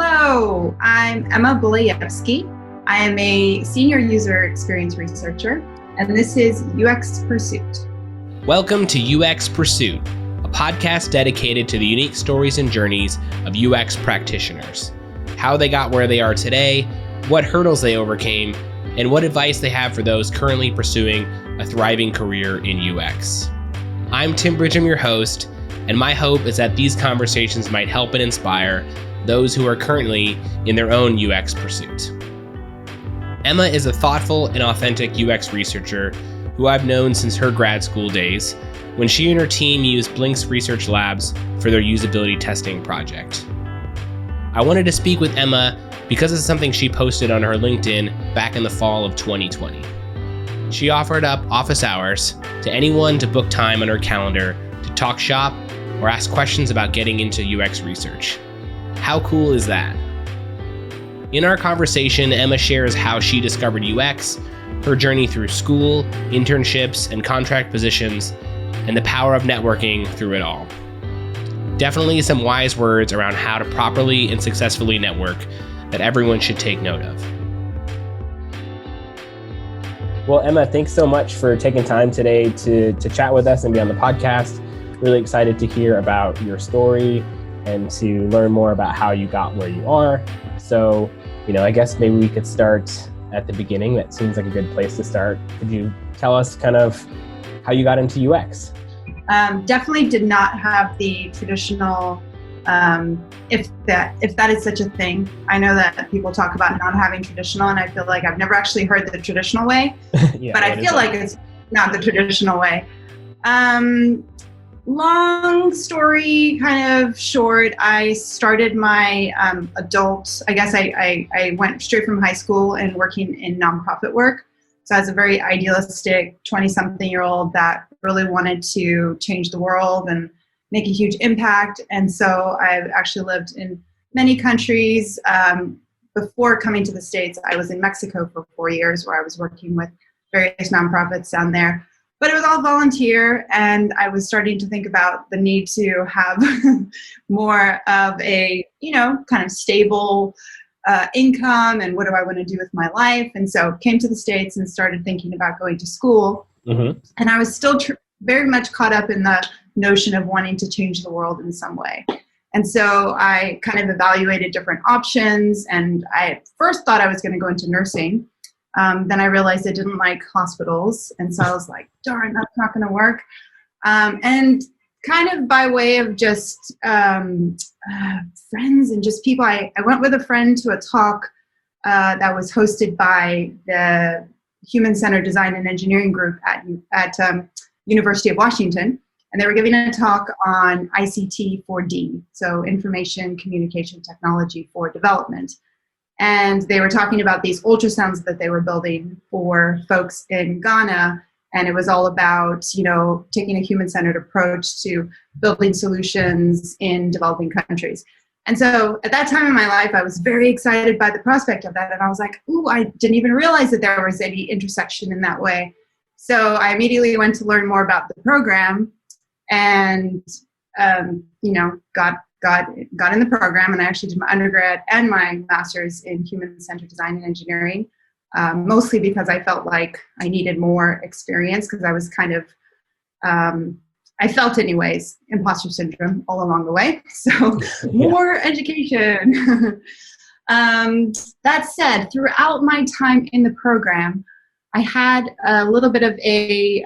Hello, I'm Emma Bulajewski. I am a senior user experience researcher, and this is UX Pursuit. Welcome to UX Pursuit, a podcast dedicated to the unique stories and journeys of UX practitioners, how they got where they are today, what hurdles they overcame, and what advice they have for those currently pursuing a thriving career in UX. I'm Tim Bridgham, your host, and my hope is that these conversations might help and inspire those who are currently in their own UX pursuit. Emma is a thoughtful and authentic UX researcher who I've known since her grad school days, when she and her team used Blink's research labs for their usability testing project. I wanted to speak with Emma because it's something she posted on her LinkedIn back in the fall of 2020. She offered up office hours to anyone to book time on her calendar to talk shop or ask questions about getting into UX research. How cool is that? In our conversation, Emma shares how she discovered UX, her journey through school, internships, and contract positions, and the power of networking through it all. Definitely some wise words around how to properly and successfully network that everyone should take note of. Well, Emma, thanks so much for taking time today to chat with us and be on the podcast. Really excited to hear about your story and to learn more about how you got where you are. So, I guess maybe we could start at the beginning. That seems like a good place to start. Could you tell us kind of how you got into UX? Definitely did not have the traditional, if that is such a thing. I know that people talk about not having traditional, and I feel like I've never actually heard the traditional way, Yeah, but I feel like it's not the traditional way. Long story kind of short, I started my I went straight from high school and working in nonprofit work. So I was a very idealistic 20-something-year-old that really wanted to change the world and make a huge impact. And so I've actually lived in many countries. Before coming to the States, I was in Mexico for 4 years where I was working with various nonprofits down there. But it was all volunteer, and I was starting to think about the need to have more of a, kind of stable income, and what do I want to do with my life? And so came to the States and started thinking about going to school. Mm-hmm. And I was still very much caught up in the notion of wanting to change the world in some way. And so I kind of evaluated different options, and I first thought I was going to go into nursing. Then I realized I didn't like hospitals. And so I was like, darn, that's not going to work. And kind of by way of just friends and just people, I went with a friend to a talk that was hosted by the Human-Centered Design and Engineering group at University of Washington. And they were giving a talk on ICT 4D, so Information Communication Technology for Development. And they were talking about these ultrasounds that they were building for folks in Ghana. And it was all about, taking a human-centered approach to building solutions in developing countries. And so at that time in my life, I was very excited by the prospect of that. And I was like, ooh, I didn't even realize that there was any intersection in that way. So I immediately went to learn more about the program and, got in the program, and I actually did my undergrad and my master's in human-centered design and engineering, mostly because I felt like I needed more experience because I was kind of, I felt anyways, imposter syndrome all along the way. So more education. That said, throughout my time in the program, I had a little bit of a,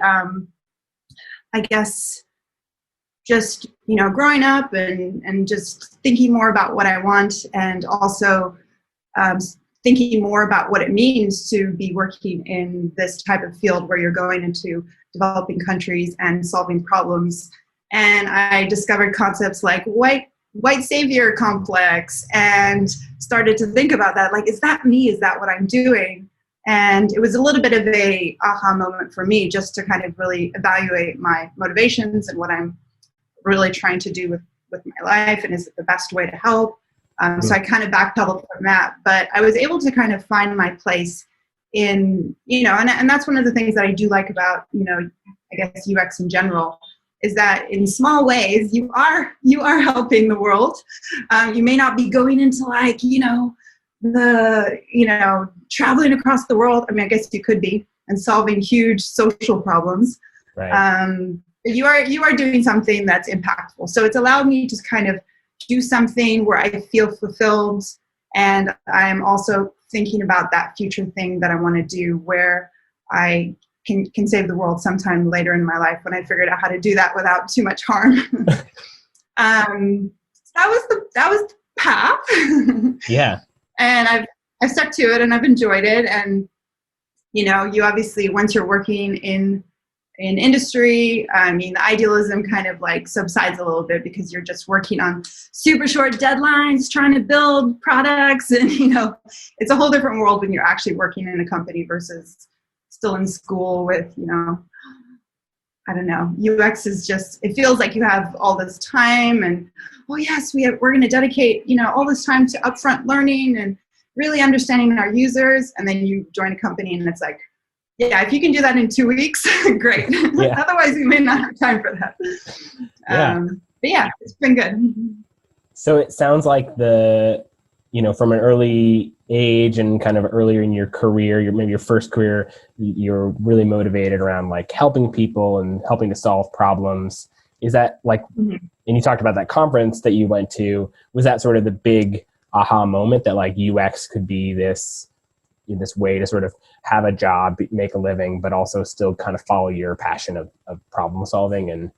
just, growing up and just thinking more about what I want, and also thinking more about what it means to be working in this type of field where you're going into developing countries and solving problems. And I discovered concepts like white savior complex, and started to think about that. Like, is that me? Is that what I'm doing? And it was a little bit of a aha moment for me, just to kind of really evaluate my motivations and what I'm really trying to do with my life, and is it the best way to help? So I kind of backpedaled from that, but I was able to kind of find my place in, and that's one of the things that I do like about, I guess UX in general, is that in small ways, you are helping the world. You may not be going into like, traveling across the world. I mean, I guess you could be, and solving huge social problems. Right. You are doing something that's impactful. So it's allowed me to kind of do something where I feel fulfilled, and I'm also thinking about that future thing that I want to do, where I can save the world sometime later in my life when I figured out how to do that without too much harm. That was the path. Yeah. And I've stuck to it, and I've enjoyed it. And you obviously, once you're working in industry, I mean, the idealism kind of like subsides a little bit, because you're just working on super short deadlines, trying to build products, and it's a whole different world when you're actually working in a company versus still in school with, I don't know, UX is just, it feels like you have all this time, and oh yes, we're going to dedicate, all this time to upfront learning and really understanding our users. And then you join a company and it's like, yeah, if you can do that in 2 weeks, great. Yeah. Otherwise, you may not have time for that. Yeah. But yeah, it's been good. So it sounds like from an early age and kind of earlier in your career, maybe your first career, you're really motivated around like helping people and helping to solve problems. Is that like, and you talked about that conference that you went to, was that sort of the big aha moment that like UX could be this way to sort of have a job, make a living, but also still kind of follow your passion of problem solving? And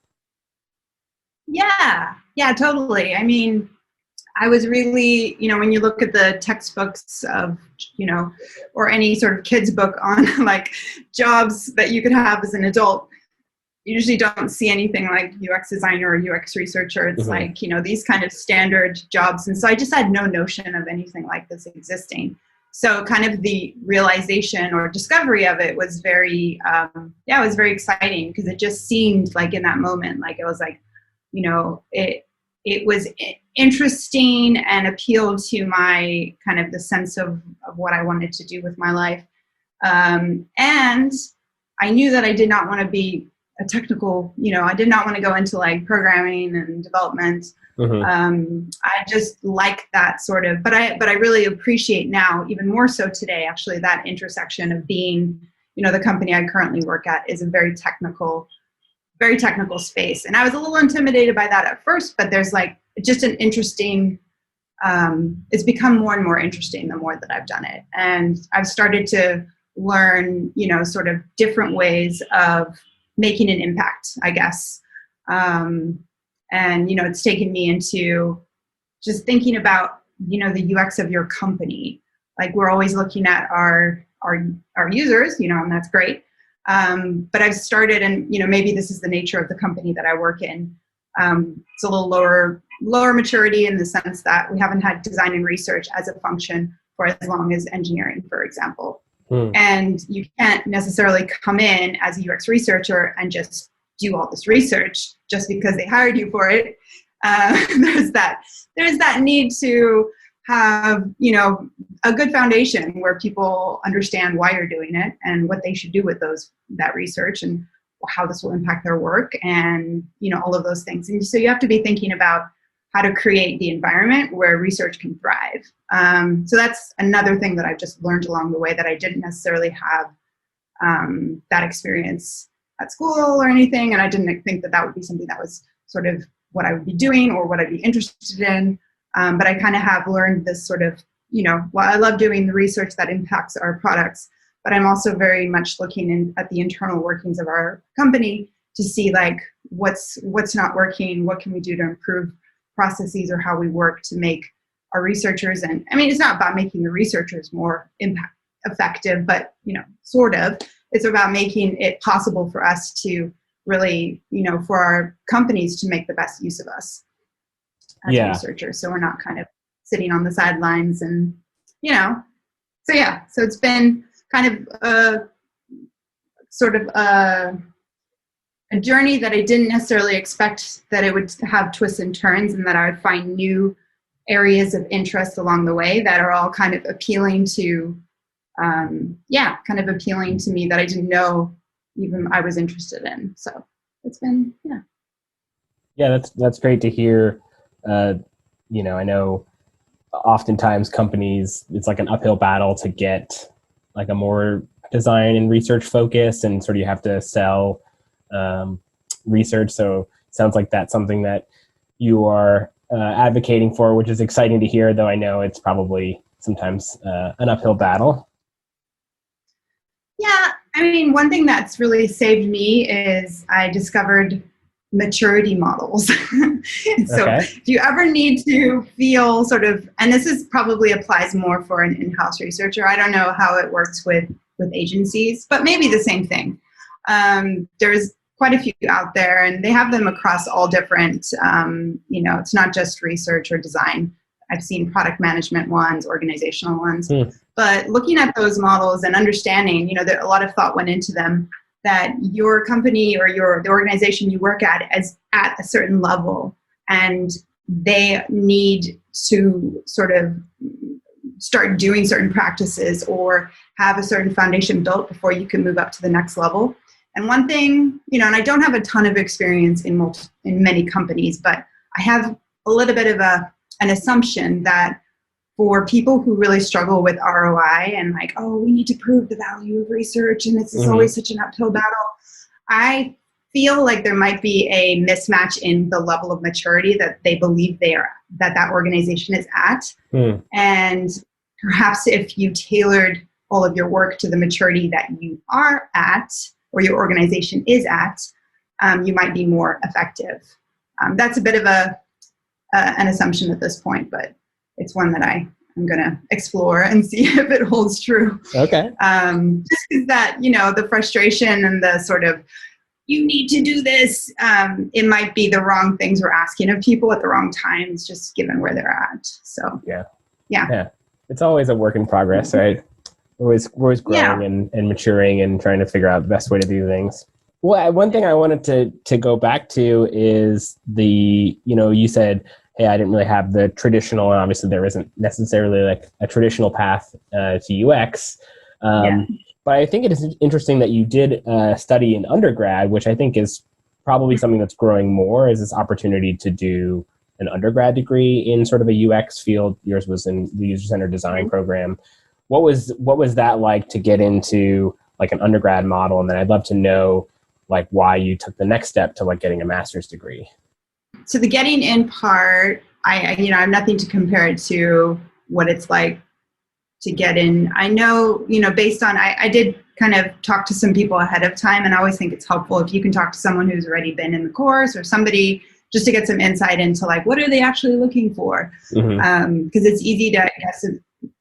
yeah, totally. I mean, I was really, when you look at the textbooks of, or any sort of kids book on like jobs that you could have as an adult, you usually don't see anything like UX designer or UX researcher. It's like, these kind of standard jobs. And so I just had no notion of anything like this existing. So kind of the realization or discovery of it was very, it was very exciting, because it just seemed like in that moment, like it was like, it was interesting and appealed to my kind of the sense of what I wanted to do with my life. And I knew that I did not want to be a technical, I did not want to go into like programming and development. I just like that sort of, but I really appreciate now, even more so today, actually, that intersection of being, the company I currently work at is a very technical space. And I was a little intimidated by that at first, but there's like just an interesting, it's become more and more interesting the more that I've done it. And I've started to learn, sort of different ways of making an impact, I guess. And, it's taken me into just thinking about, the UX of your company. Like, we're always looking at our users, and that's great. But I've started, and, maybe this is the nature of the company that I work in. It's a little lower maturity, in the sense that we haven't had design and research as a function for as long as engineering, for example. And you can't necessarily come in as a UX researcher and just do all this research just because they hired you for it. There's that need to have, a good foundation where people understand why you're doing it and what they should do with that research, and how this will impact their work, and, all of those things. And so you have to be thinking about how to create the environment where research can thrive. So that's another thing that I've just learned along the way, that I didn't necessarily have that experience at school or anything. And I didn't think that would be something that was sort of what I would be doing or what I'd be interested in. But I kind of have learned this sort of, while I love doing the research that impacts our products, but I'm also very much looking at the internal workings of our company to see like what's not working, what can we do to improve processes or how we work to make our researchers, and I mean, it's not about making the researchers more effective, but, sort of. It's about making it possible for us to really, for our companies to make the best use of us as researchers. So we're not kind of sitting on the sidelines, and, so it's been kind of a journey that I didn't necessarily expect that it would have twists and turns, and that I would find new areas of interest along the way that are all kind of appealing to, appealing to me, that I didn't know even I was interested in. So it's been, Yeah, that's great to hear. I know oftentimes companies, it's like an uphill battle to get like a more design and research focus, and sort of you have to sell research. So it sounds like that's something that you are advocating for, which is exciting to hear, though I know it's probably sometimes an uphill battle. Yeah, I mean, one thing that's really saved me is I discovered maturity models. So Okay. if you ever need to feel sort of, and this is probably applies more for an in-house researcher. I don't know how it works with agencies, but maybe the same thing. There's quite a few out there, and they have them across all different, it's not just research or design. I've seen product management ones, organizational ones. But looking at those models and understanding, that a lot of thought went into them, that your company or the organization you work at is at a certain level, and they need to sort of start doing certain practices or have a certain foundation built before you can move up to the next level. And one thing, and I don't have a ton of experience in many companies, but I have a little bit of an assumption that for people who really struggle with ROI and like, oh, we need to prove the value of research and this is always such an uphill battle, I feel like there might be a mismatch in the level of maturity that they believe that organization is at. And perhaps if you tailored all of your work to the maturity that you are at or your organization is at, you might be more effective. That's a bit of an assumption at this point, but it's one that I'm going to explore and see if it holds true. Okay. Just because that, the frustration and the sort of, you need to do this, it might be the wrong things we're asking of people at the wrong times, just given where they're at. So, yeah. It's always a work in progress, right? We're always growing and maturing and trying to figure out the best way to do things. Well, one thing I wanted to go back to is you said, hey, I didn't really have the traditional, and obviously there isn't necessarily like a traditional path to UX. But I think it is interesting that you did study in undergrad, which I think is probably something that's growing more, is this opportunity to do an undergrad degree in sort of a UX field. Yours was in the user-centered design program. What was that like to get into like an undergrad model? And then I'd love to know like why you took the next step to like getting a master's degree. So the getting in part, I have nothing to compare it to what it's like to get in. I know, based on, I did kind of talk to some people ahead of time, and I always think it's helpful if you can talk to someone who's already been in the course or somebody just to get some insight into like, what are they actually looking for? Because it's easy to, I guess,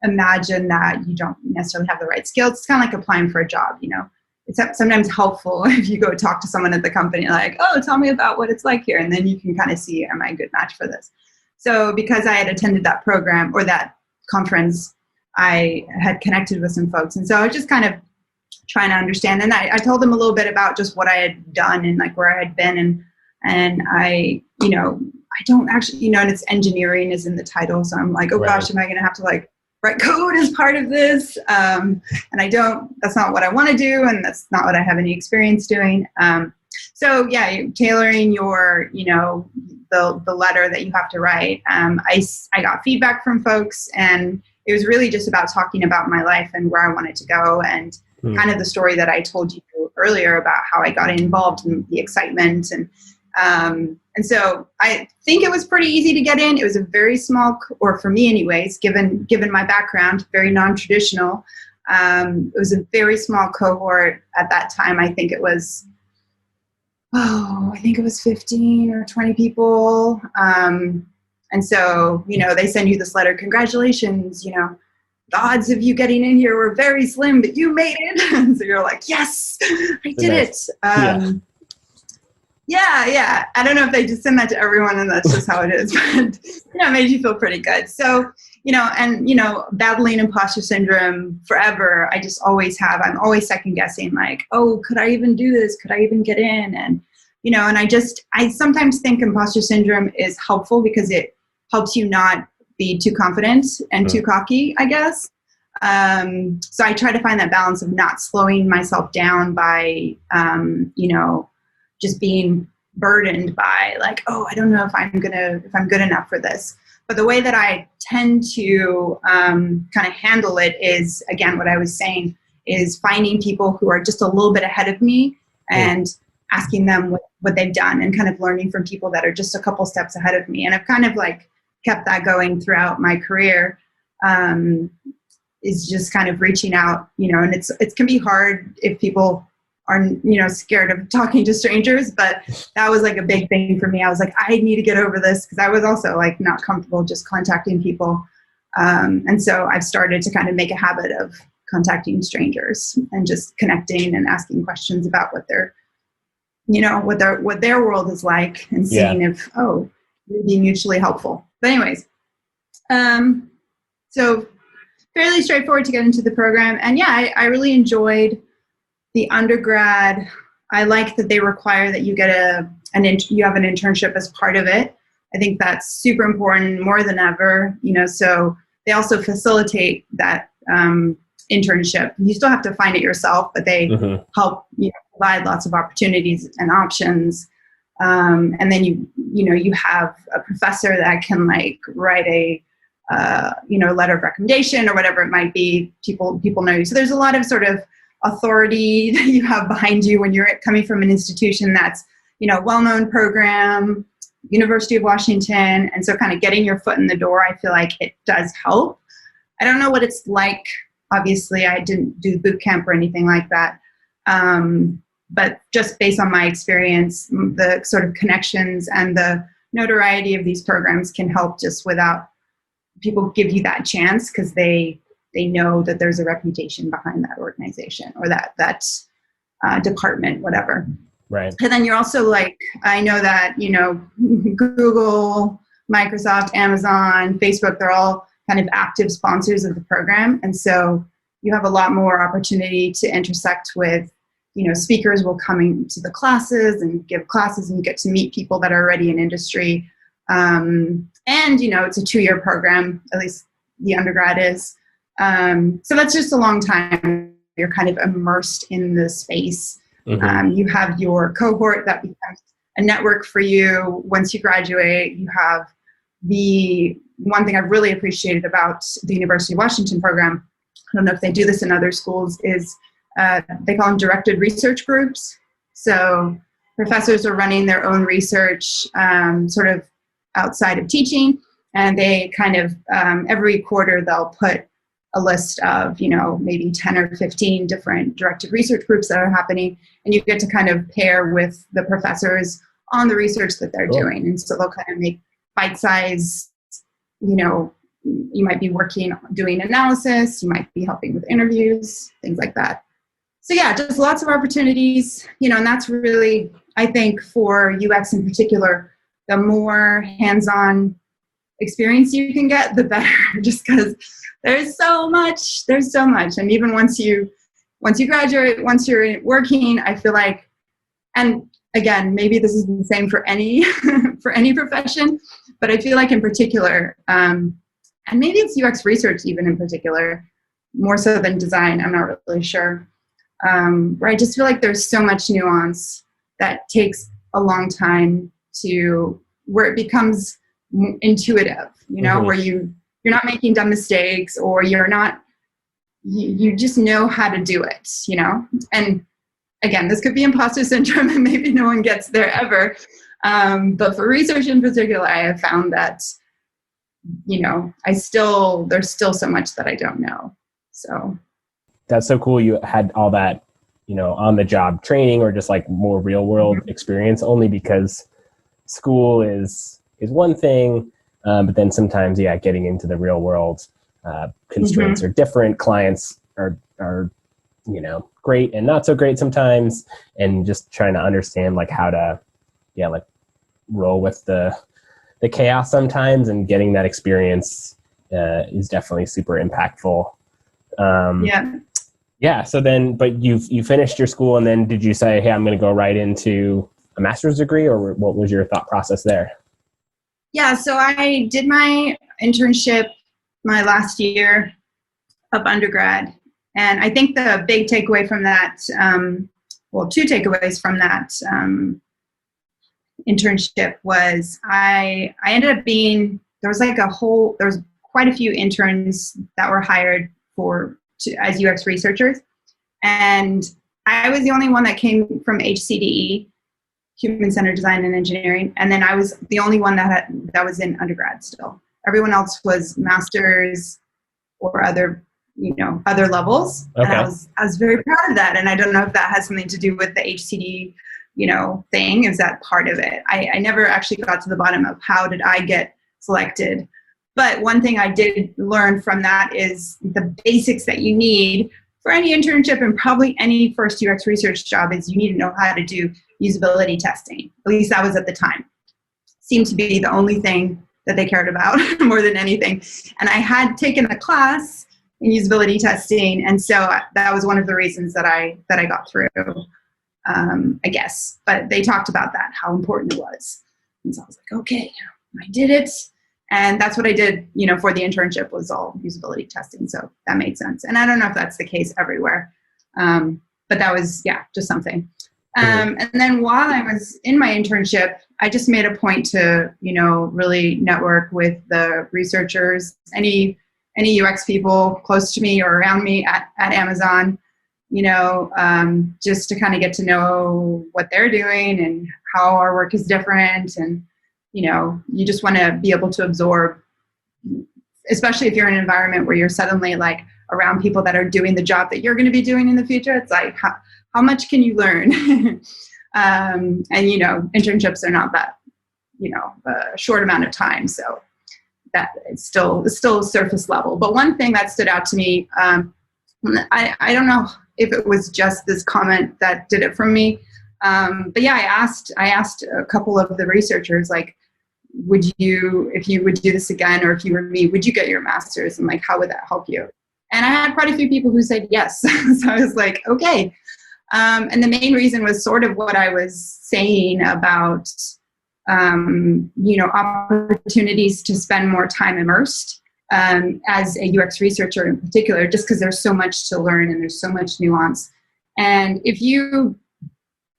imagine that you don't necessarily have the right skills. It's kind of like applying for a job, It's sometimes helpful if you go talk to someone at the company like, oh, tell me about what it's like here. And then you can kind of see, am I a good match for this? So because I had attended that program or that conference, I had connected with some folks. And so I was just kind of trying to understand. And I told them a little bit about just what I had done and like where I had been. And I don't actually, and it's engineering is in the title. So I'm like, oh gosh, am I going to have to like write code as part of this? And that's not what I want to do. And that's not what I have any experience doing. So yeah, tailoring your, the letter that you have to write. I got feedback from folks, and it was really just about talking about my life and where I wanted to go, and kind of the story that I told you earlier about how I got involved in the excitement. And so I think it was pretty easy to get in. It was a very small, or for me anyways, given my background, very non-traditional. It was a very small cohort at that time. I think it was 15 or 20 people. And so, they send you this letter, congratulations, the odds of you getting in here were very slim, but you made it. And so you're like, yes, I did it. Yeah. I don't know if they just send that to everyone and that's just how it is, but it made you feel pretty good. So, battling imposter syndrome forever. I just always have, I'm always second guessing like, oh, could I even do this? Could I even get in? And, and I sometimes think imposter syndrome is helpful because it helps you not be too confident and too cocky, I guess. So I try to find that balance of not slowing myself down by, just being burdened by like, oh, I don't know if I'm good enough for this. But the way that I tend to kind of handle it is, again, what I was saying is finding people who are just a little bit ahead of me and asking them what they've done, and kind of learning from people that are just a couple steps ahead of me. And I've kind of like kept that going throughout my career, is just kind of reaching out, and it can be hard if people are, scared of talking to strangers, but that was like a big thing for me. I was like, I need to get over this, because I was also like not comfortable just contacting people. And so I've started to kind of make a habit of contacting strangers and just connecting and asking questions about what their world is like, and seeing if, it'd be mutually helpful. But anyways, so fairly straightforward to get into the program. And I really enjoyed the undergrad. I like that they require that you get you have an internship as part of it. I think that's super important, more than ever, so they also facilitate that internship. You still have to find it yourself, but they help provide lots of opportunities and options. And then you have a professor that can like write a letter of recommendation or whatever it might be. People know you. So there's a lot of sort of authority that you have behind you when you're coming from an institution that's, well-known program, University of Washington. And so kind of getting your foot in the door, I feel like it does help. I don't know what it's like. Obviously, I didn't do boot camp or anything like that. But just based on my experience, the sort of connections and the notoriety of these programs can help just without people give you that chance, because they know that there's a reputation behind that organization or that department, whatever. Right. And then you're also like, I know that, Google, Microsoft, Amazon, Facebook, they're all kind of active sponsors of the program. And so you have a lot more opportunity to intersect with, speakers will come to the classes and give classes, and you get to meet people that are already in industry. And, it's a 2-year program, at least the undergrad is. So that's just a long time. You're kind of immersed in the space. You have your cohort that becomes a network for you. Once you graduate, you have the one thing I've really appreciated about the University of Washington program, I don't know if they do this in other schools, is they call them directed research groups. So professors are running their own research sort of outside of teaching, and they kind of every quarter they'll put a list of, maybe 10 or 15 different directed research groups that are happening, and you get to kind of pair with the professors on the research that they're doing. And so they'll kind of make bite-sized, you might be doing analysis, you might be helping with interviews, things like that. So just lots of opportunities, and that's really, I think for UX in particular, the more hands-on experience you can get, the better, just because there's so much. And even once you graduate, once you're working, I feel like, and again, maybe this is the same for any profession, but I feel like in particular, and maybe it's UX research even in particular, more so than design, I'm not really sure, where I just feel like there's so much nuance that takes a long time where it becomes intuitive, where you're not making dumb mistakes, or you just know how to do it, and again, this could be imposter syndrome and maybe no one gets there ever. But for research in particular, I have found that, there's still so much that I don't know. So that's so cool. You had all that, on the job training or just like more real world experience, only because school is one thing. But then sometimes, getting into the real world, constraints are different. Clients are, great and not so great sometimes. And just trying to understand like how to, roll with the chaos sometimes, and getting that experience is definitely super impactful. So then, but you finished your school, and then did you say, hey, I'm going to go right into a master's degree, or what was your thought process there? Yeah, so I did my internship my last year of undergrad. And I think the big takeaway from that, two takeaways from that internship was I ended up being, there was quite a few interns that were hired as UX researchers. And I was the only one that came from HCDE, Human-Centered Design and Engineering. And then I was the only one that was in undergrad still. Everyone else was master's or other levels. Okay. And I was very proud of that. And I don't know if that has something to do with the HCD, thing. Is that part of it? I never actually got to the bottom of how did I get selected. But one thing I did learn from that is the basics that you need for any internship and probably any first UX research job is you need to know how to do usability testing. At least that was at the time. Seemed to be the only thing that they cared about more than anything. And I had taken a class in usability testing, and so that was one of the reasons that I got through, I guess. But they talked about that, how important it was. And so I was like, okay, I did it. And that's what I did, for the internship was all usability testing. So that made sense. And I don't know if that's the case everywhere. But that was, just something. And then while I was in my internship, I just made a point to, really network with the researchers, any UX people close to me or around me at Amazon, just to kind of get to know what they're doing and how our work is different. And, you just want to be able to absorb, especially if you're in an environment where you're suddenly like around people that are doing the job that you're going to be doing in the future. It's like, how much can you learn? And, internships are not that, a short amount of time. So that it's still surface level. But one thing that stood out to me, I don't know if it was just this comment that did it for me. But yeah, I asked a couple of the researchers, like, if you would do this again, or if you were me, would you get your master's? And like, how would that help you? And I had quite a few people who said yes. So I was like, okay. And the main reason was sort of what I was saying about, opportunities to spend more time immersed as a UX researcher in particular, just because there's so much to learn and there's so much nuance. And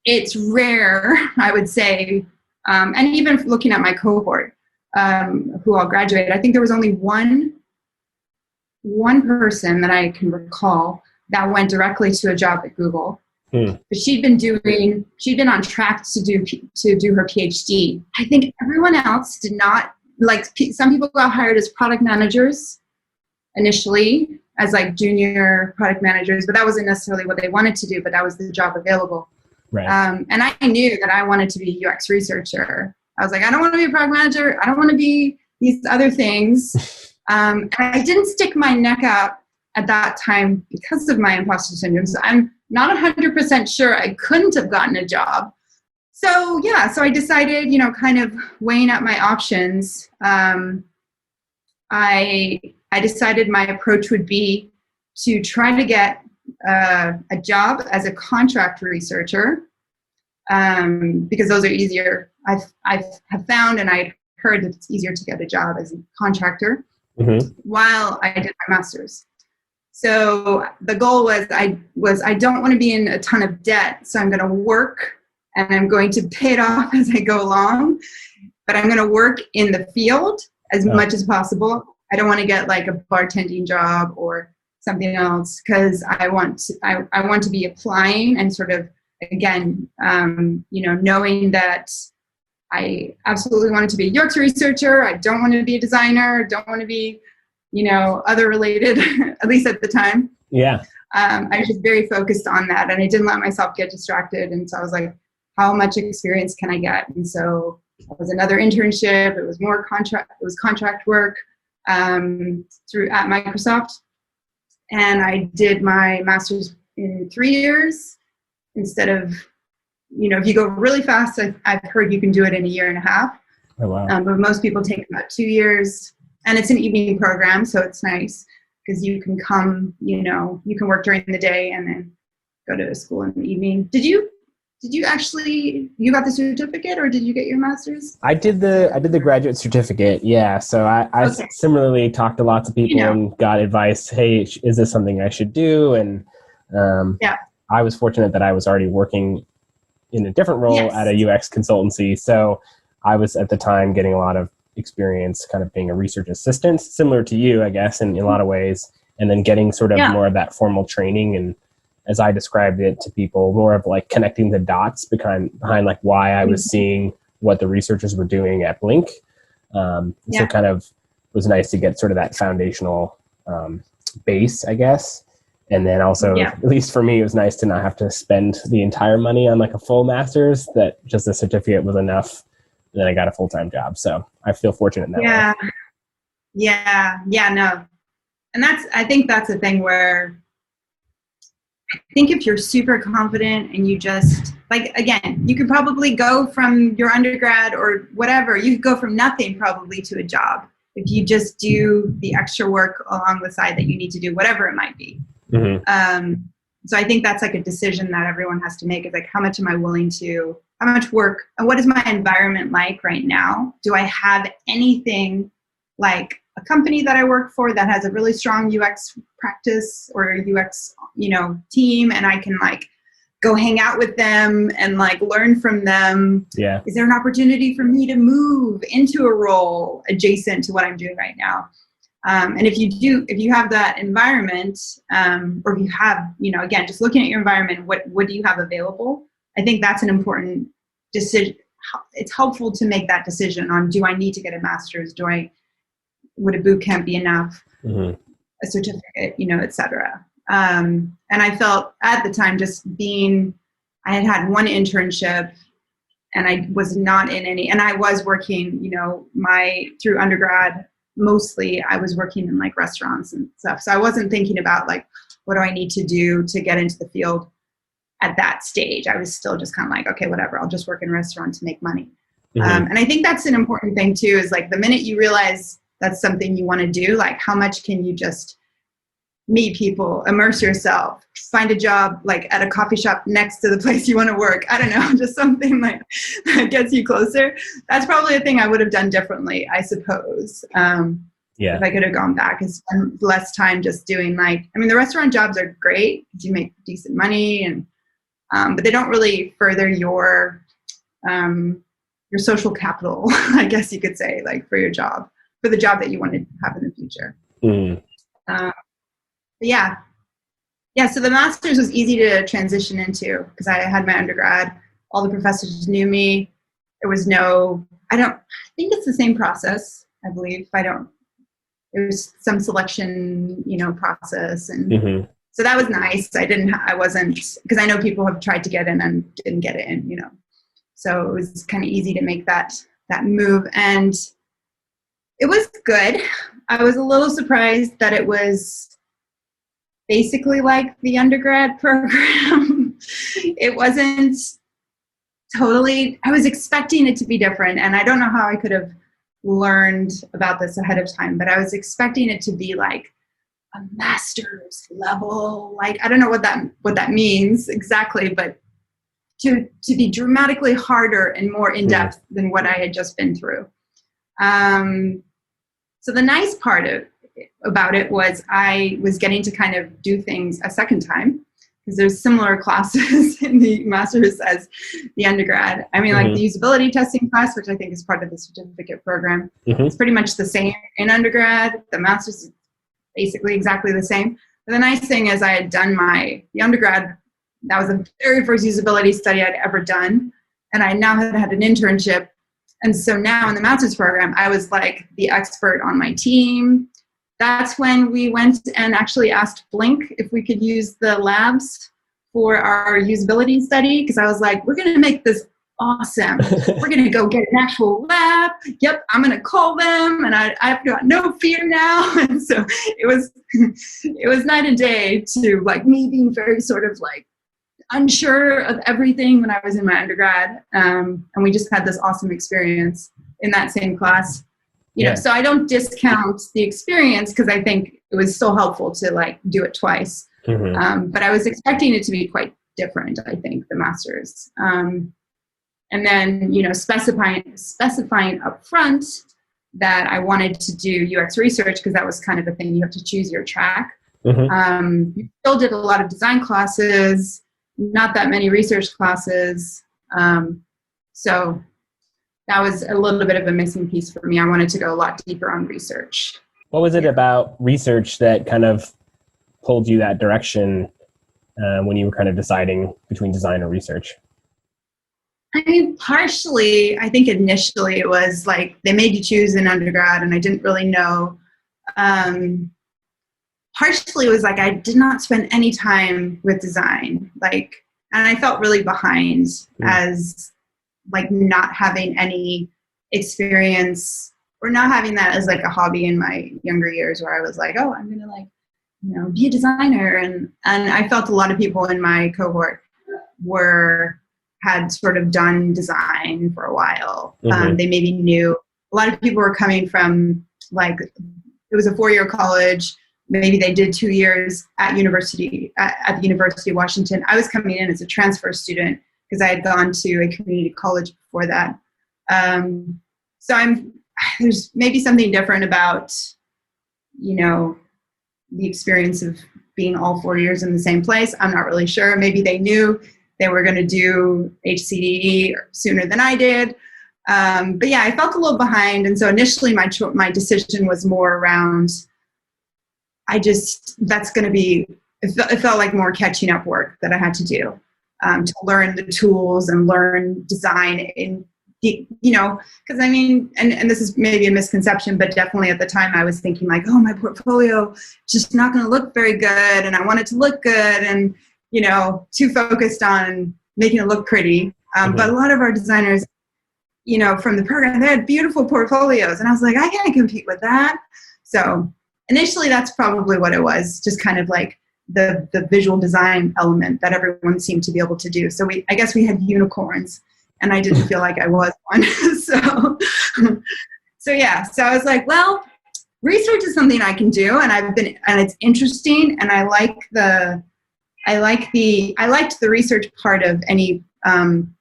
it's rare, I would say, and even looking at my cohort, who I'll graduate, I think there was only one person that I can recall that went directly to a job at Google. But she'd been on track to do her PhD. I think everyone else did not, like some people got hired as product managers initially, as like junior product managers, but that wasn't necessarily what they wanted to do, but that was the job available. Right. And I knew that I wanted to be a UX researcher. I was like, I don't want to be a product manager. I don't want to be these other things. And I didn't stick my neck out at that time because of my imposter syndrome. So I'm not 100% sure I couldn't have gotten a job. So I decided, kind of weighing up my options. I decided my approach would be to try to get a job as a contract researcher, because those are easier. I have found, and I heard that it's easier to get a job as a contractor while I did my master's. So the goal was I don't want to be in a ton of debt, so I'm going to work and I'm going to pay it off as I go along, but I'm going to work in the field as much as possible. I don't want to get like a bartending job or something else, because I want to be applying and sort of, again, knowing that I absolutely wanted to be a UX researcher. I don't want to be a designer. Don't want to be, other related, at least at the time. Yeah. I was just very focused on that, and I didn't let myself get distracted. And so I was like, how much experience can I get? And so it was another internship. It was more contract. It was contract work at Microsoft. And I did my master's in 3 years instead of, if you go really fast, I've heard you can do it in a year and a half. Oh, wow. But most people take about 2 years. And it's an evening program, so it's nice because you can come, you can work during the day and then go to school in the evening. Did you you got the certificate, or did you get your master's? I did the graduate certificate. Yeah. So I similarly talked to lots of people and got advice. Hey, is this something I should do? And I was fortunate that I was already working in a different role at a UX consultancy. So I was at the time getting a lot of experience kind of being a research assistant, similar to you, I guess, in a lot of ways, and then getting sort of more of that formal training. And as I described it to people, more of like connecting the dots behind like why I was seeing what the researchers were doing at Blink. So kind of was nice to get sort of that foundational base, I guess. And then also, at least for me, it was nice to not have to spend the entire money on like a full master's, that just a certificate was enough. And then I got a full-time job. So I feel fortunate in that way. No. And I think that's a thing where I think if you're super confident and you just, like, again, you could probably go from your undergrad or whatever, you could go from nothing probably to a job if you just do the extra work along the side that you need to do, whatever it might be. So I think that's like a decision that everyone has to make, is like, how much am I willing to, how much work, and what is my environment like right now? Do I have anything like a company that I work for that has a really strong UX practice or UX, team, and I can like go hang out with them and like learn from them? Is there an opportunity for me to move into a role adjacent to what I'm doing right now? And if you have that environment, or if you have, again, just looking at your environment, what do you have available? I think that's an important decision. It's helpful to make that decision on, do I need to get a master's? Would a boot camp be enough? A certificate, et cetera. And I felt at the time I had one internship, and I was not in any, and I was working, through undergrad, mostly I was working in like restaurants and stuff. So I wasn't thinking about like, what do I need to do to get into the field at that stage? I was still just kind of like, okay, whatever, I'll just work in a restaurant to make money. And I think that's an important thing too, is like the minute you realize that's something you want to do, like how much can you just meet people, immerse yourself, find a job like at a coffee shop next to the place you want to work. I don't know, just something like that gets you closer. That's probably a thing I would have done differently, I suppose. If I could have gone back and spent less time just doing the restaurant jobs are great because you make decent money, and but they don't really further your social capital, I guess you could say, like for the job that you want to have in the future. So the master's was easy to transition into because I had my undergrad. All the professors knew me. There was I think it's the same process, I believe. There was some selection, process. And so that was nice. Because I know people have tried to get in and didn't get in, So it was kind of easy to make that move. And it was good. I was a little surprised that it was basically like the undergrad program. It wasn't totally, I was expecting it to be different, and I don't know how I could have learned about this ahead of time, but I was expecting it to be like a master's level, like, I don't know what that means exactly, but to be dramatically harder and more in-depth than what I had just been through. So the nice part about it was I was getting to kind of do things a second time, because there's similar classes in the master's as the undergrad. I mean, like the usability testing class, which I think is part of the certificate program, it's pretty much the same in undergrad. The master's is basically exactly the same. But the nice thing is I had done the undergrad, that was the very first usability study I'd ever done, and I now had an internship. And so now in the master's program, I was like the expert on my team. That's when we went and actually asked Blink if we could use the labs for our usability study, because I was like, we're going to make this awesome. We're going to go get an actual lab. Yep, I'm going to call them, and I've got no fear now. And so it was night and day to like me being very sort of like unsure of everything when I was in my undergrad. And we just had this awesome experience in that same class. So I don't discount the experience, because I think it was so helpful to like do it twice. But I was expecting it to be quite different, I think, the master's. And then, specifying up front that I wanted to do UX research, because that was kind of the thing. You have to choose your track. You still did a lot of design classes, not that many research classes. So that was a little bit of a missing piece for me. I wanted to go a lot deeper on research. What was it about research that kind of pulled you that direction when you were kind of deciding between design or research? I mean, partially, I think initially it was like they made you choose in undergrad and I didn't really know. Partially it was like I did not spend any time with design, and I felt really behind as like not having any experience or not having that as like a hobby in my younger years where I was like, oh, I'm gonna be a designer, and I felt a lot of people in my cohort had sort of done design for a while. They maybe knew, a lot of people were coming from it was a 4-year college. Maybe they did 2 years at the University of Washington. I was coming in as a transfer student because I had gone to a community college before that. So there's maybe something different about, the experience of being all 4 years in the same place. I'm not really sure. Maybe they knew they were going to do HCDE sooner than I did. But yeah, I felt a little behind. And so initially my decision was more around, it felt like more catching up work that I had to do to learn the tools and learn design because I mean, and this is maybe a misconception, but definitely at the time I was thinking like, oh, my portfolio is just not going to look very good. And I want it to look good and, too focused on making it look pretty. But a lot of our designers, from the program, they had beautiful portfolios. And I was like, I can't compete with that. So initially that's probably what it was, just kind of like the visual design element that everyone seemed to be able to do. So I guess we had unicorns. And I didn't feel like I was one. So I was like, well, research is something I can do, and it's interesting, and I liked the research part of any kind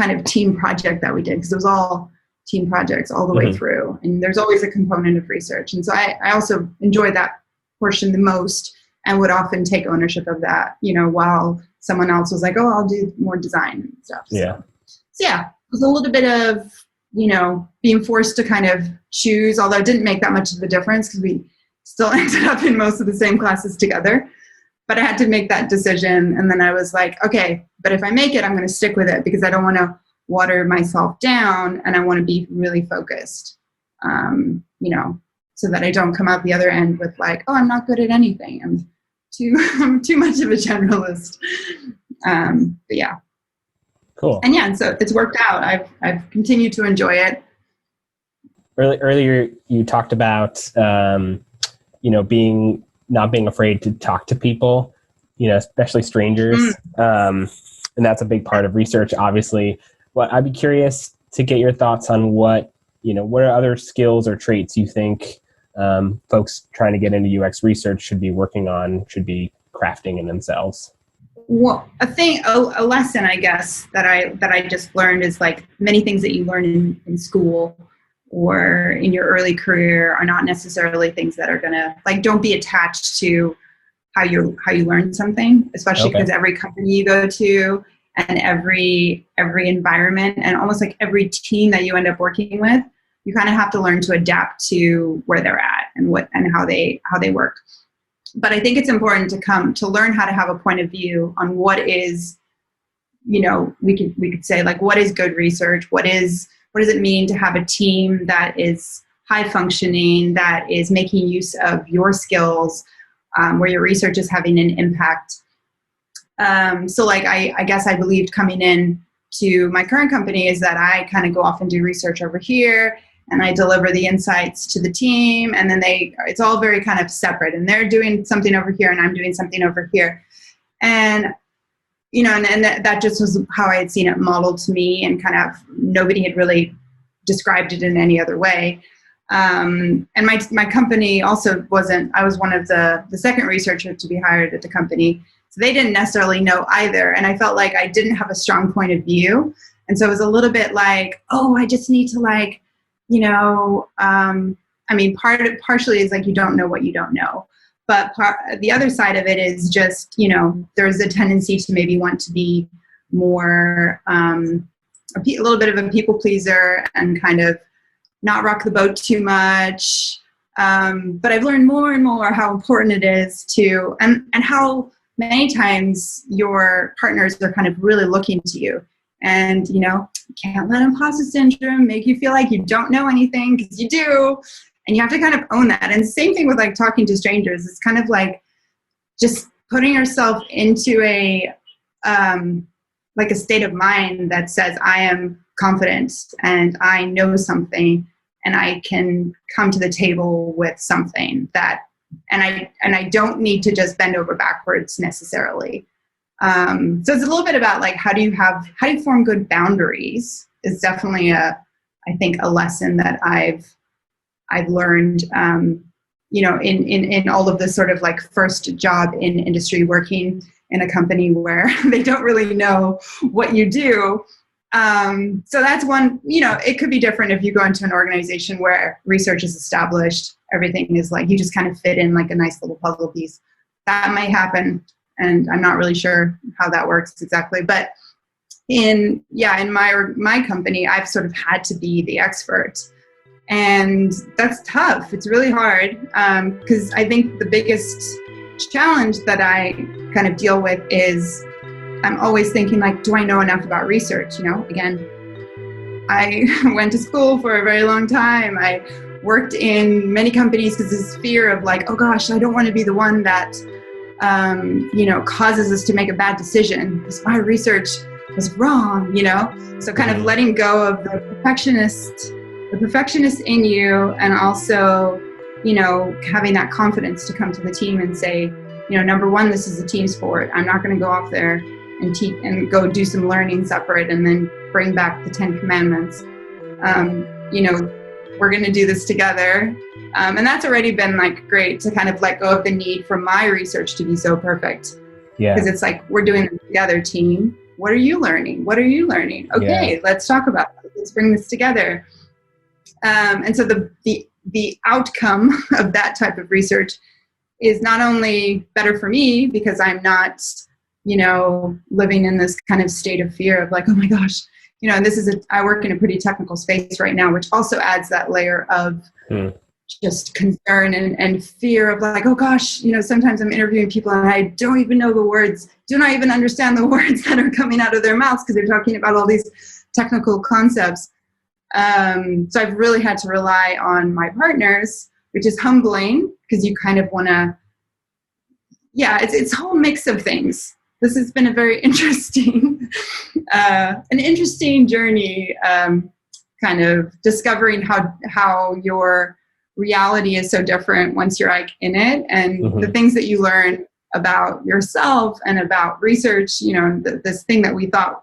of team project that we did, because it was all team projects all the way through, and there's always a component of research, and so I also enjoyed that portion the most, and would often take ownership of that, while someone else was like, oh, I'll do more design and stuff. So yeah, it was a little bit of, being forced to kind of choose, although it didn't make that much of a difference because we still ended up in most of the same classes together. But I had to make that decision. And then I was like, okay, but if I make it, I'm going to stick with it because I don't want to water myself down and I want to be really focused, so that I don't come out the other end with like, oh, I'm not good at anything. I'm too much of a generalist. But yeah. Cool. And yeah, and so it's worked out. I've continued to enjoy it. Earlier, you talked about not being afraid to talk to people, especially strangers, and that's a big part of research, obviously. But I'd be curious to get your thoughts on what are other skills or traits you think folks trying to get into UX research should be working on, should be crafting in themselves. Well, a lesson, I guess, that I just learned is like many things that you learn in school or in your early career are not necessarily things that are gonna, like, don't be attached to how you learn something, especially because every company you go to and every environment and almost like every team that you end up working with, you kind of have to learn to adapt to where they're at and how they work. But I think it's important to learn how to have a point of view on what is, we could say like, what is good research? What does it mean to have a team that is high functioning, that is making use of your skills, where your research is having an impact? So like, I guess I believed coming in to my current company is that I kind of go off and do research over here and I deliver the insights to the team, and then it's all very kind of separate, and they're doing something over here and I'm doing something over here. And, and that just was how I had seen it modeled to me, and kind of nobody had really described it in any other way. And my company also I was one of the second researcher to be hired at the company. So they didn't necessarily know either. And I felt like I didn't have a strong point of view. And so it was a little bit like, oh, I just need to like, partially is like, you don't know what you don't know. But the other side of it is just, there's a tendency to maybe want to be more a little bit of a people pleaser and kind of not rock the boat too much. But I've learned more and more how important it is to, and how many times your partners are kind of really looking to you. And, you know, you can't let imposter syndrome make you feel like you don't know anything, because you do. And you have to kind of own that. And same thing with like talking to strangers. It's kind of like just putting yourself into a, like a state of mind that says, I am confident and I know something and I can come to the table with something that, and I don't need to just bend over backwards necessarily. So it's a little bit about like, how do you form good boundaries is definitely I think a lesson that I've learned, you know, in all of this sort of like first job in industry, working in a company where they don't really know what you do. So that's one, you know, it could be different if you go into an organization where research is established, everything is like, you just kind of fit in like a nice little puzzle piece. That might happen. And I'm not really sure how that works exactly. But in my company, I've sort of had to be the expert. And that's tough. It's really hard because I think the biggest challenge that I kind of deal with is I'm always thinking like, do I know enough about research? You know, again, I went to school for a very long time. I worked in many companies because this fear of like, oh gosh, I don't want to be the one that, you know, causes us to make a bad decision because my research was wrong, you know? So kind of letting go of the perfectionist in you, and also, you know, having that confidence to come to the team and say, you know, number one, this is a team sport. I'm not going to go off there and teach and go do some learning separate and then bring back the 10 commandments. You know, we're going to do this together. And that's already been like great to kind of let go of the need for my research to be so perfect. Yeah. Because it's like, we're doing this together, team. What are you learning? What are you learning? Okay, let's talk about it. Let's bring this together. And so the outcome of that type of research is not only better for me because I'm not, you know, living in this kind of state of fear of like, oh my gosh, you know, and I work in a pretty technical space right now, which also adds that layer of just concern and fear of like, oh gosh, you know, sometimes I'm interviewing people and I don't even know the words, do not even understand the words that are coming out of their mouths because they're talking about all these technical concepts. So I've really had to rely on my partners, which is humbling because you kind of want to, it's a whole mix of things. This has been a very interesting, an interesting journey, kind of discovering how your reality is so different once you're like in it, and the things that you learn about yourself and about research, you know, this thing that we thought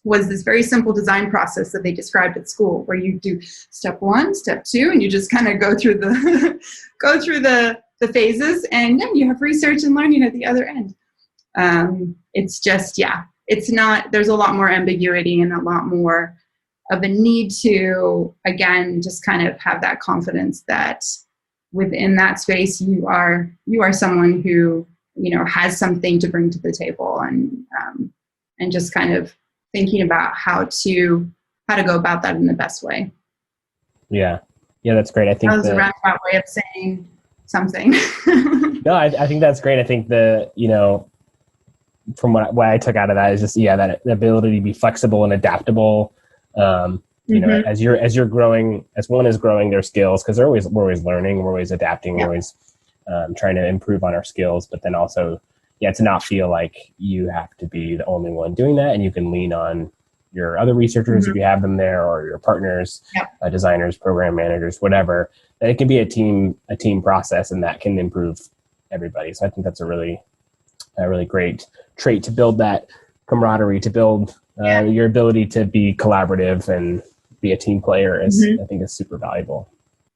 was this very simple design process that they described at school, where you do step 1, step 2, and you just kind of go through the phases, and then you have research and learning at the other end. It's just, it's not, there's a lot more ambiguity and a lot more of a need to, again, just kind of have that confidence that within that space, you are someone who, you know, has something to bring to the table, and just kind of thinking about how to go about that in the best way. Yeah, that's great. I think that was a roundabout way of saying something. No, I think that's great. I think you know, from what I took out of that is just, that ability to be flexible and adaptable. You know, as you're growing, as one is growing their skills, because we're always learning, we're always adapting, we're always trying to improve on our skills, but then also, to not feel like you have to be the only one doing that, and you can lean on your other researchers if you have them there, or your partners, designers, program managers, whatever. That it can be a team process, and that can improve everybody. So I think that's a really great trait to build that camaraderie, to build your ability to be collaborative and be a team player I think is super valuable.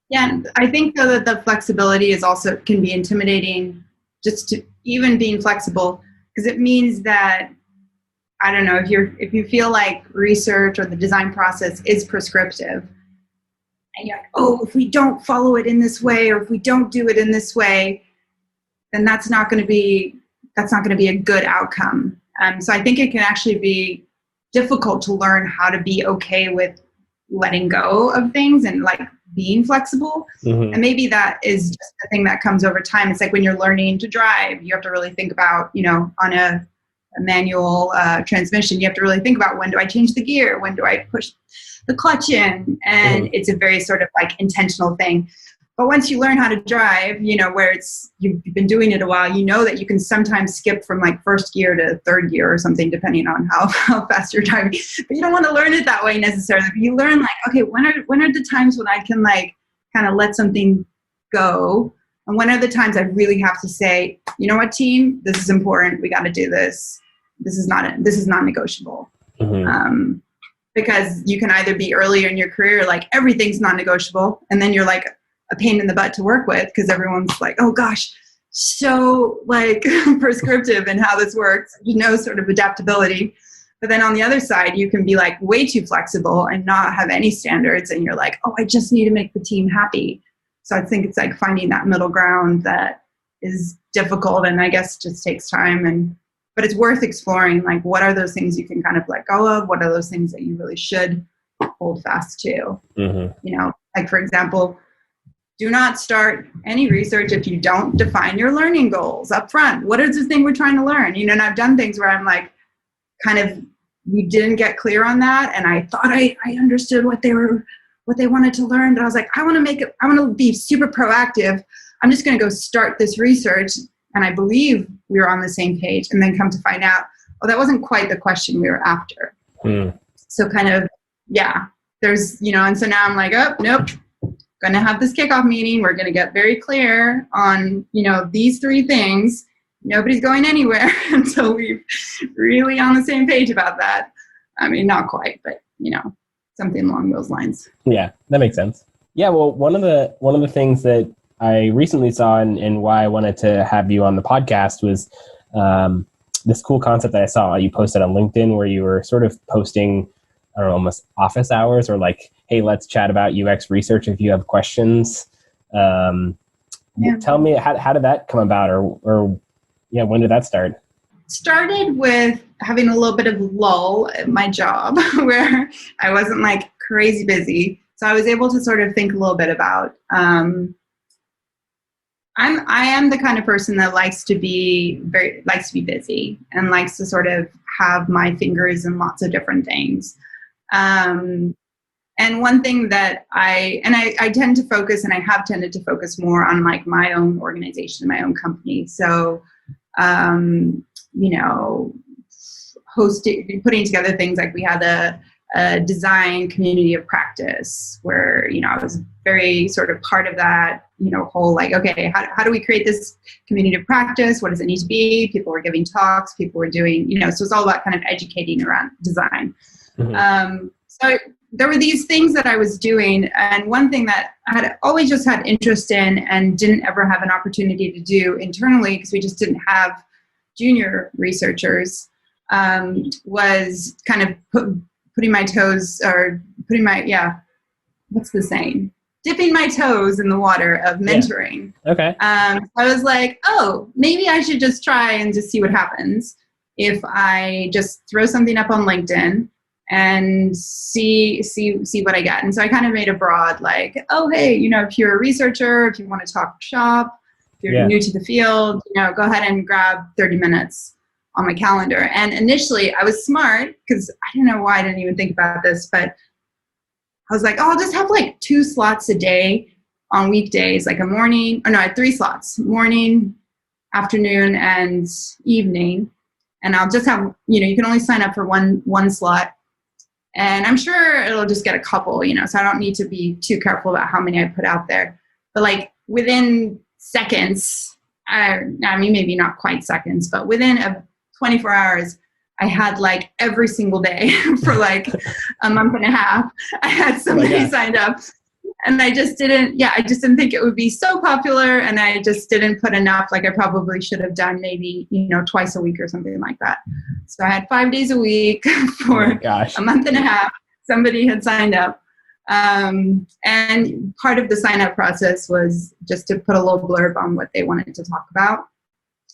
Yeah, and I think though that the flexibility is also can be intimidating, just to even being flexible, because it means that, I don't know, if you feel like research or the design process is prescriptive, and you're like, oh, if we don't follow it in this way, or if we don't do it in this way, then that's not going to be a good outcome. So I think it can actually be difficult to learn how to be okay with letting go of things and like being flexible. Mm-hmm. And maybe that is just the thing that comes over time. It's like when you're learning to drive, you have to really think about, on a manual transmission, you have to really think about, when do I change the gear? When do I push the clutch in? And it's a very sort of like intentional thing. But once you learn how to drive, where you've been doing it a while, that you can sometimes skip from like first gear to third gear or something, depending on how fast you're driving. But you don't want to learn it that way necessarily. You learn like, okay, when are the times when I can like kind of let something go? And when are the times I really have to say, you know what, team, this is important. We got to do this. This is non-negotiable. Mm-hmm. Because you can either be earlier in your career, like everything's non-negotiable, and then you're like a pain in the butt to work with because everyone's like, oh gosh, so like prescriptive in how this works, sort of adaptability. But then on the other side, you can be like way too flexible and not have any standards. And you're like, oh, I just need to make the team happy. So I think it's like finding that middle ground that is difficult and I guess just takes time. But it's worth exploring. Like, what are those things you can kind of let go of? What are those things that you really should hold fast to? Mm-hmm. Like for example, do not start any research if you don't define your learning goals up front. What is the thing we're trying to learn? And I've done things where I'm like, we didn't get clear on that. And I thought I understood what they wanted to learn. But I was like, I want to be super proactive. I'm just going to go start this research. And I believe we were on the same page, and then come to find out, oh, that wasn't quite the question we were after. So kind of, there's, and so now I'm like, oh, nope. Going to have this kickoff meeting. We're going to get very clear on, these three things. Nobody's going anywhere until we're really on the same page about that. I mean, not quite, but, something along those lines. Yeah, that makes sense. Yeah, well, one of the things that I recently saw and why I wanted to have you on the podcast was this cool concept that I saw you posted on LinkedIn where you were sort of posting, I don't know, almost office hours or like, hey, let's chat about UX research if you have questions. Tell me, how did that come about or when did that start? Started with having a little bit of lull at my job where I wasn't like crazy busy. So I was able to sort of think a little bit about, I am the kind of person that likes to be busy and likes to sort of have my fingers in lots of different things. And one thing that I tend to focus, and I have tended to focus more on like my own organization, my own company. So, putting together things like we had a design community of practice where, I was very sort of part of that, whole like, okay, how do we create this community of practice? What does it need to be? People were giving talks, people were doing, so it's all about kind of educating around design. Mm-hmm. So there were these things that I was doing. And one thing that I had always just had interest in and didn't ever have an opportunity to do internally because we just didn't have junior researchers, was kind of dipping my toes in the water of mentoring. Yeah. Okay. I was like, oh, maybe I should just try and just see what happens if I just throw something up on LinkedIn and see what I get. And so I kind of made a broad like, oh, hey, if you're a researcher, if you want to talk shop, if you're new to the field, go ahead and grab 30 minutes on my calendar. And initially I was smart because I don't know why I didn't even think about this, but I was like, oh, I'll just have like 2 slots a day on weekdays, like I had 3 slots, morning, afternoon, and evening. And I'll just have, you can only sign up for one slot. And I'm sure it'll just get a couple, so I don't need to be too careful about how many I put out there. But like within seconds, I mean, maybe not quite seconds, but within 24 hours, I had like every single day for like a month and a half, I had somebody signed up. And I just didn't think it would be so popular. And I just didn't put enough, like I probably should have done maybe, twice a week or something like that. So I had 5 days a week for a month and a half. Somebody had signed up. And part of the sign up process was just to put a little blurb on what they wanted to talk about.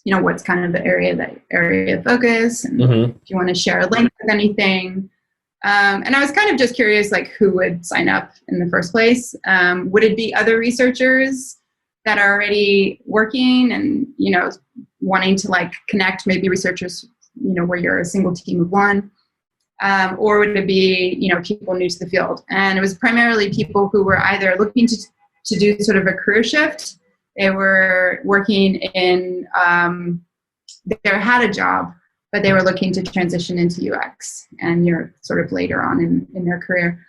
what's kind of the area of focus, and if you want to share a link with anything. And I was kind of just curious, like, who would sign up in the first place? Would it be other researchers that are already working and, wanting to like connect, maybe researchers, where you're a single team of one? Or would it be, people new to the field? And it was primarily people who were either looking to do sort of a career shift. They were working in, they had a job, but they were looking to transition into UX, and you're sort of later on in their career.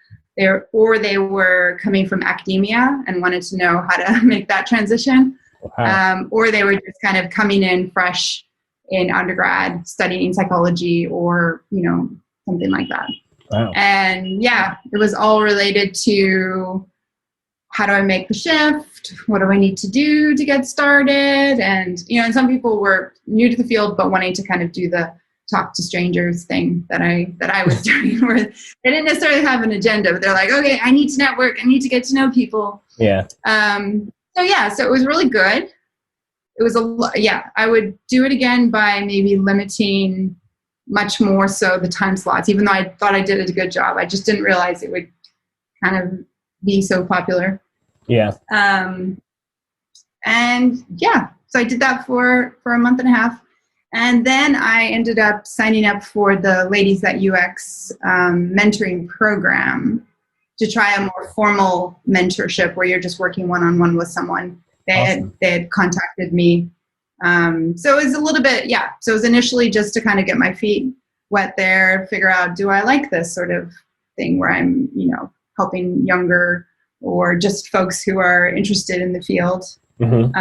Or they were coming from academia and wanted to know how to make that transition. Wow. Or they were just kind of coming in fresh in undergrad, studying psychology or, something like that. Wow. And yeah, it was all related to, how do I make the shift? What do I need to do to get started? And, and some people were new to the field, but wanting to kind of do the talk to strangers thing that I was doing, where they didn't necessarily have an agenda, but they're like, okay, I need to network. I need to get to know people. Yeah. So it was really good. It was I would do it again by maybe limiting much more so the time slots, even though I thought I did a good job. I just didn't realize it would kind of be so popular. Yeah. So I did that for a month and a half. And then I ended up signing up for the Ladies at UX mentoring program to try a more formal mentorship where you're just working one-on-one with someone. They had contacted me. So it was a little bit, So it was initially just to kind of get my feet wet there, figure out, do I like this sort of thing where I'm, helping younger or just folks who are interested in the field. Mm-hmm.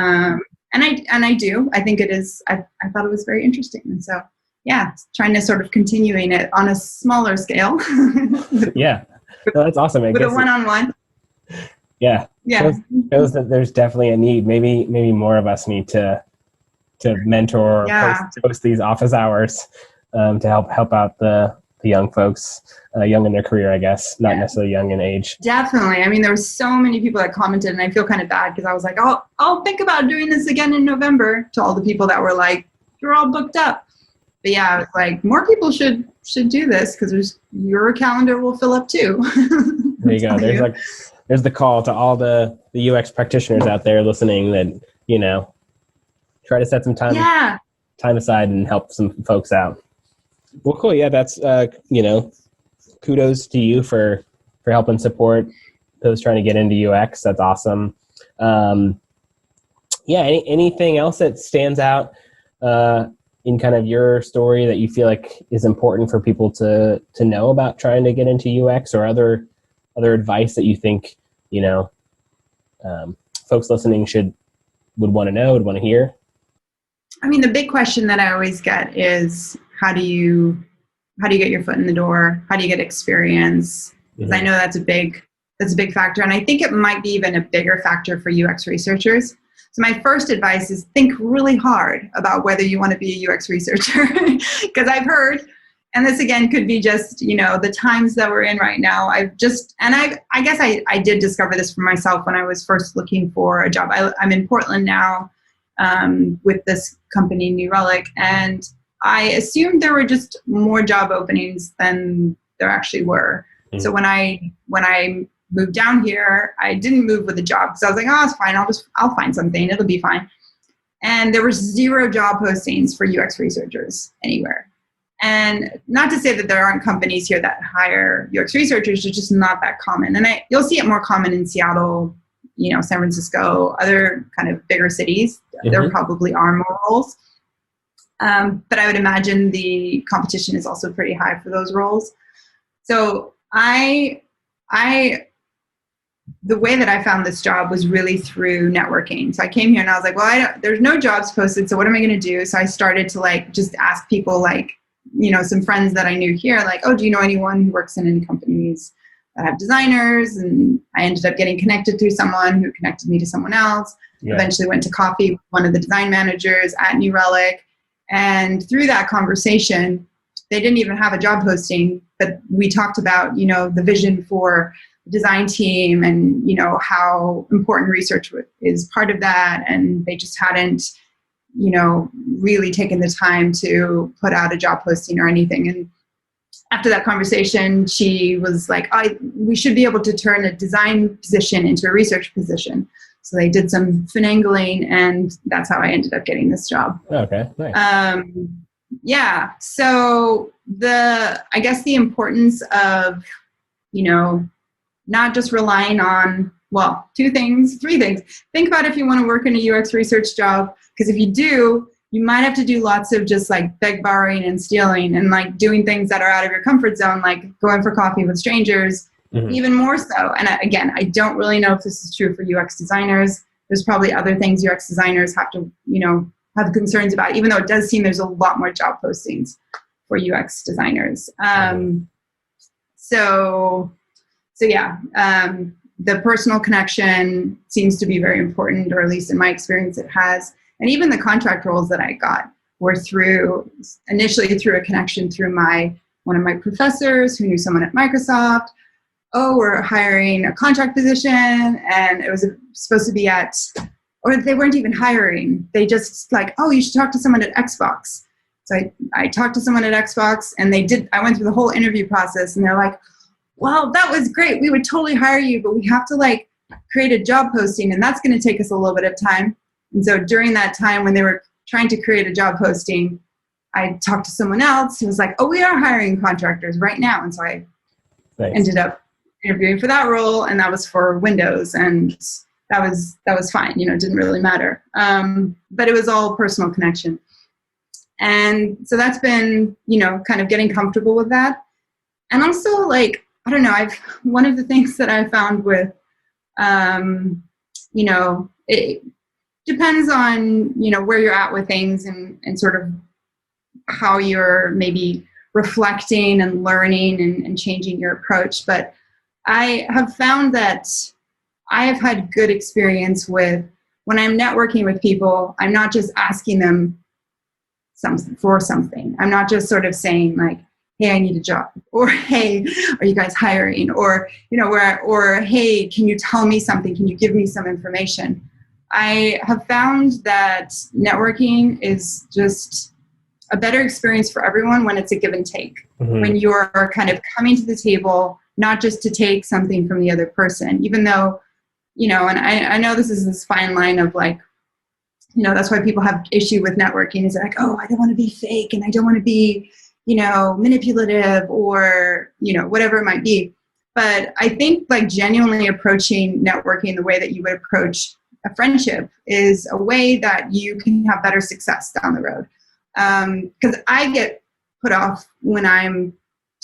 And I do. I think it is. I thought it was very interesting, and so trying to sort of continuing it on a smaller scale. Yeah, no, that's awesome. With a one-on-one. Yeah. Shows that there's definitely a need. Maybe more of us need to mentor or post these office hours to help out the young folks, young in their career, I guess, not necessarily young in age. Definitely. I mean, there were so many people that commented, and I feel kind of bad because I was like, I'll think about doing this again in November, to all the people that were like, you're all booked up. But I was like, more people should do this because your calendar will fill up too. There you go. There's the call to all the UX practitioners out there listening that, try to set some time aside and help some folks out. Well, cool. Yeah, that's, kudos to you for helping support those trying to get into UX. That's awesome. Anything else that stands out in kind of your story that you feel like is important for people to know about trying to get into UX, or other advice that you think, folks listening would want to know, would want to hear? I mean, the big question that I always get is, how do you get your foot in the door? How do you get experience? Because I know that's a big factor. And I think it might be even a bigger factor for UX researchers. So my first advice is think really hard about whether you want to be a UX researcher. Because I've heard, and this again could be just, the times that we're in right now. I guess I did discover this for myself when I was first looking for a job. I'm in Portland now with this company, New Relic, and I assumed there were just more job openings than there actually were. Mm-hmm. So when I moved down here, I didn't move with a job because I was like, oh, it's fine. I'll find something. It'll be fine. And there were 0 job postings for UX researchers anywhere. And not to say that there aren't companies here that hire UX researchers, it's just not that common. And you'll see it more common in Seattle, San Francisco, other kind of bigger cities. Mm-hmm. There probably are more roles. But I would imagine the competition is also pretty high for those roles. So the way that I found this job was really through networking. So I came here and I was like, well, there's no jobs posted. So what am I going to do? So I started to just ask people some friends that I knew here, oh, do you know anyone who works in any companies that have designers? And I ended up getting connected through someone who connected me to someone else. Yeah. Eventually went to coffee with one of the design managers at New Relic. And through that conversation, they didn't even have a job posting, but we talked about, the vision for the design team and, how important research is part of that. And they just hadn't, really taken the time to put out a job posting or anything. And after that conversation, she was like, we should be able to turn a design position into a research position. So they did some finagling, and that's how I ended up getting this job. Okay, nice. Yeah. So I guess the importance of, not just relying on, three things. Think about if you want to work in a UX research job, because if you do, you might have to do lots of just like beg, borrowing, and stealing, and like doing things that are out of your comfort zone, like going for coffee with strangers, even more so. And again, I don't really know if this is true for UX designers. There's probably other things UX designers have to, have concerns about, even though it does seem there's a lot more job postings for UX designers. So yeah, the personal connection seems to be very important, or at least in my experience it has. And even the contract roles that I got were initially through a connection through one of my professors who knew someone at Microsoft. We're hiring a contract position, and it was supposed to be or they weren't even hiring. They just like, you should talk to someone at Xbox. So I talked to someone at Xbox, and I went through the whole interview process, and they're like, well, that was great. We would totally hire you, but we have to like create a job posting, and that's going to take us a little bit of time. And so during that time when they were trying to create a job posting, I talked to someone else who was like, we are hiring contractors right now. And so I ended up interviewing for that role, and that was for Windows, and that was fine. It didn't really matter. But it was all personal connection. And so that's been, kind of getting comfortable with that. And also, like, I don't know, one of the things that I found with, it depends on, where you're at with things and sort of how you're maybe reflecting and learning and changing your approach. But I have found that I have had good experience with when I'm networking with people, I'm not just asking them for something. I'm not just sort of saying like, hey, I need a job, or hey, are you guys hiring? Or, or hey, can you tell me something? Can you give me some information? I have found that networking is just a better experience for everyone when it's a give and take. When you're kind of coming to the table, not just to take something from the other person, even though, and I know this is this fine line of like, that's why people have issue with networking, is like, I don't want to be fake, and I don't want to be, manipulative, or, whatever it might be. But I think like genuinely approaching networking the way that you would approach a friendship is a way that you can have better success down the road. Because I get put off when I'm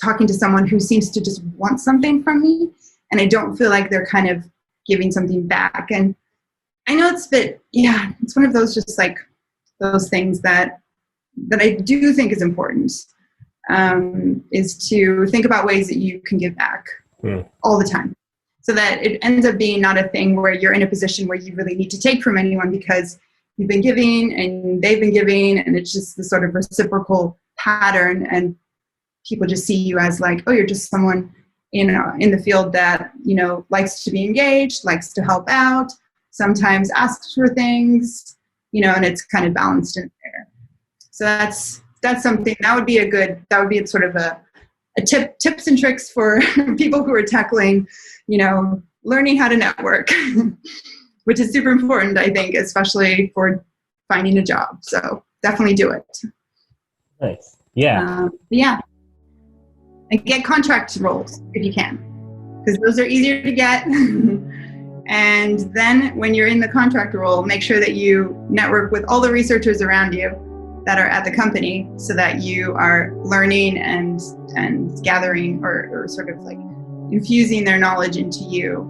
talking to someone who seems to just want something from me, and I don't feel like they're kind of giving something back. And I know it's one of those just like those things that I do think is important, is to think about ways that you can give back all the time, so that it ends up being not a thing where you're in a position where you really need to take from anyone, because you've been giving and they've been giving, and it's just the sort of reciprocal pattern, and people just see you as like, you're just someone in the field that, likes to be engaged, likes to help out, sometimes asks for things, and it's kind of balanced in there. So that's something that would be sort of a tips and tricks for people who are tackling, learning how to network, which is super important, I think, especially for finding a job. So definitely do it. Nice. Yeah. Yeah. And get contract roles if you can, because those are easier to get. And then when you're in the contract role, make sure that you network with all the researchers around you that are at the company, so that you are learning and gathering or sort of like infusing their knowledge into you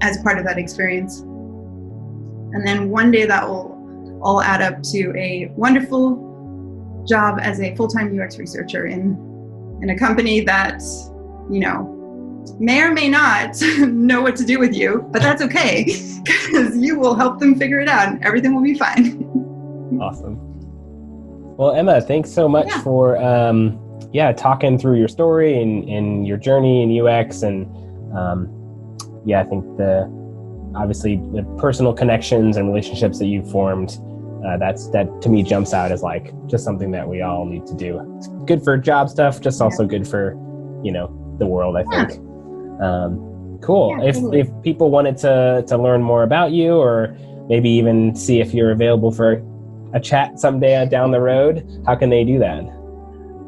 as part of that experience. And then one day that will all add up to a wonderful job as a full-time UX researcher in a company that, may or may not know what to do with you, but that's okay, because you will help them figure it out and everything will be fine. Awesome. Well, Emma, thanks so much for talking through your story and your journey in UX. And I think obviously the personal connections and relationships that you've formed that to me jumps out as like just something that we all need to do. It's good for job stuff, just also good for, the world, I think. Cool. Yeah, totally. If people wanted to learn more about you, or maybe even see if you're available for a chat someday down the road, how can they do that?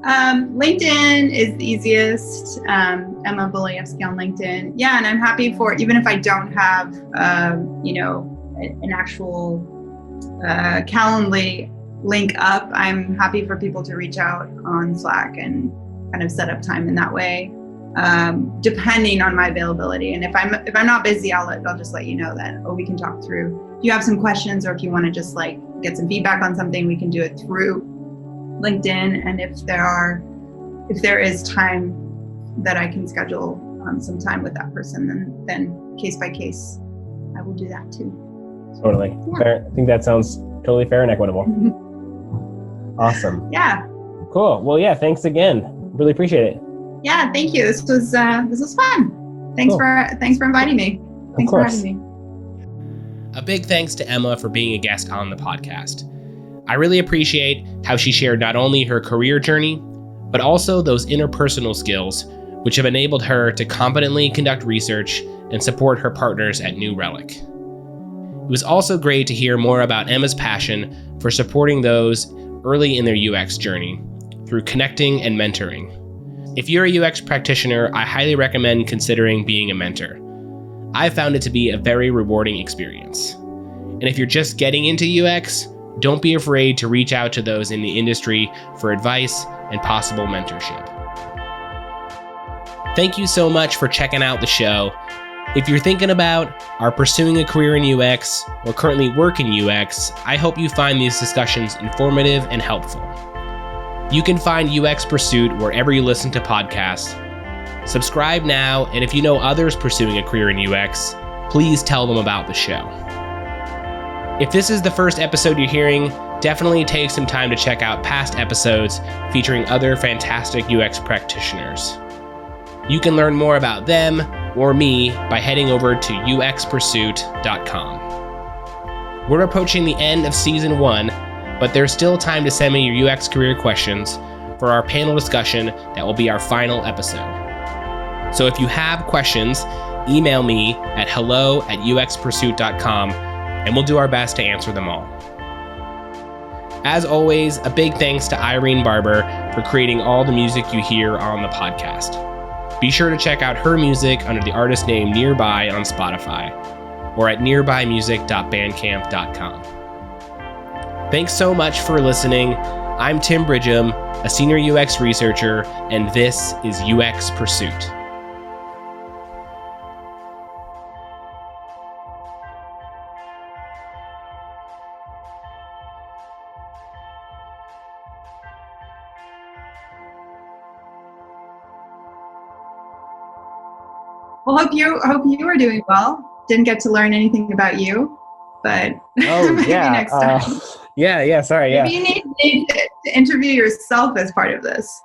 LinkedIn is the easiest. Emma Bulajewski on LinkedIn. Yeah, and I'm happy for, even if I don't have, an actual Calendly link up, I'm happy for people to reach out on Slack and kind of set up time in that way, depending on my availability. And if I'm not busy, I'll just let you know that, we can talk through. If you have some questions, or if you want to just like get some feedback on something, we can do it through LinkedIn. And if there is time that I can schedule some time with that person, then case by case, I will do that too. Totally. Yeah. Fair. I think that sounds totally fair and equitable. Awesome. Yeah. Cool. Well, yeah, thanks again. Really appreciate it. Yeah, thank you. This was fun. Thanks for inviting me. Thanks for having me. A big thanks to Emma for being a guest on the podcast. I really appreciate how she shared not only her career journey, but also those interpersonal skills which have enabled her to competently conduct research and support her partners at New Relic. It was also great to hear more about Emma's passion for supporting those early in their UX journey through connecting and mentoring. If you're a UX practitioner, I highly recommend considering being a mentor. I found it to be a very rewarding experience. And if you're just getting into UX, don't be afraid to reach out to those in the industry for advice and possible mentorship. Thank you so much for checking out the show. If you're thinking about or pursuing a career in UX or currently work in UX, I hope you find these discussions informative and helpful. You can find UX Pursuit wherever you listen to podcasts. Subscribe now, and if you know others pursuing a career in UX, please tell them about the show. If this is the first episode you're hearing, definitely take some time to check out past episodes featuring other fantastic UX practitioners. You can learn more about them or me by heading over to uxpursuit.com. We're approaching the end of season 1, but there's still time to send me your UX career questions for our panel discussion that will be our final episode. So if you have questions, email me at hello@uxpursuit.com and we'll do our best to answer them all. As always, a big thanks to Irene Barber for creating all the music you hear on the podcast. Be sure to check out her music under the artist name Nearby on Spotify or at nearbymusic.bandcamp.com. Thanks so much for listening. I'm Tim Bridgham, a senior UX researcher, and this is UX Pursuit. Well, hope you are doing well. Didn't get to learn anything about you, but maybe next time. Sorry. Maybe you need to interview yourself as part of this.